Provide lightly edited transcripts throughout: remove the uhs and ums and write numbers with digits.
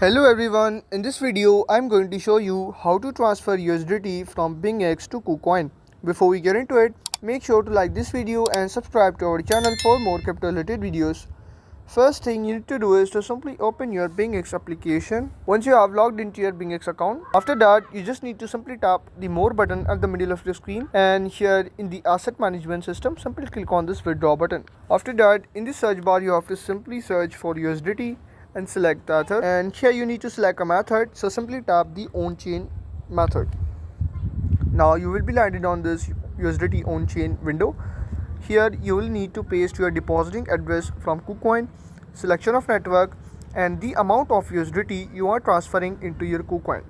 Hello everyone, in this video I'm going to show you how to transfer USDT from Bingx to Kucoin. Before we get into it, make sure to like this video and subscribe to our channel for more crypto related videos. First thing you need to do is to simply open your Bingx application. Once you have logged into your Bingx account, after that you just need to simply tap the more button at the middle of the screen, and here in the asset management system simply click on this withdraw button. After that, in the search bar you have to simply search for USDT and select the method, and here you need to select a method, so simply tap the on chain method. Now you will be landed on this USDT on chain window. Here you will need to paste your depositing address from Kucoin, selection of network, and the amount of USDT you are transferring into your Kucoin.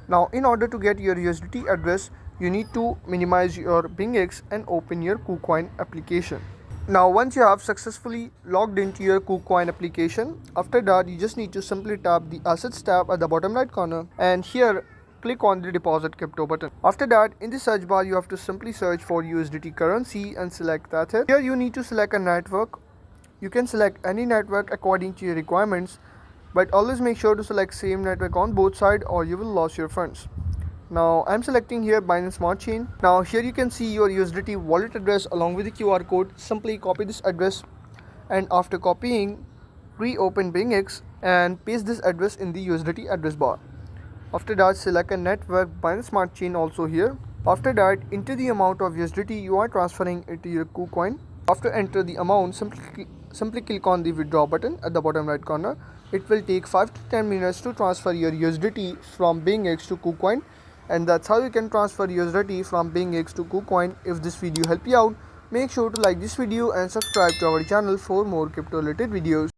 Now in order to get your USDT address, you need to minimize your Bingx and open your Kucoin application. Now once you have successfully logged into your Kucoin application, after that you just need to simply tap the assets tab at the bottom right corner, and here click on the deposit crypto button. After that, in the search bar you have to simply search for USDT currency and select that. Here you need to select a network. You can select any network according to your requirements, but always make sure to select same network on both sides or you will lose your funds. Now I'm selecting here Binance Smart Chain. Now here you can see your USDT wallet address along with the QR code. Simply copy this address, and after copying, reopen Bingx and paste this address in the USDT address bar. After that, select a network Binance Smart Chain also here. After that, enter the amount of USDT you are transferring into your Kucoin. After enter the amount, simply click on the withdraw button at the bottom right corner. It will take 5 to 10 minutes to transfer your USDT from Bingx to Kucoin, and that's how you can transfer USDT from Bingx to Kucoin. If this video helped you out, make sure to like this video and subscribe to our channel for more crypto related videos.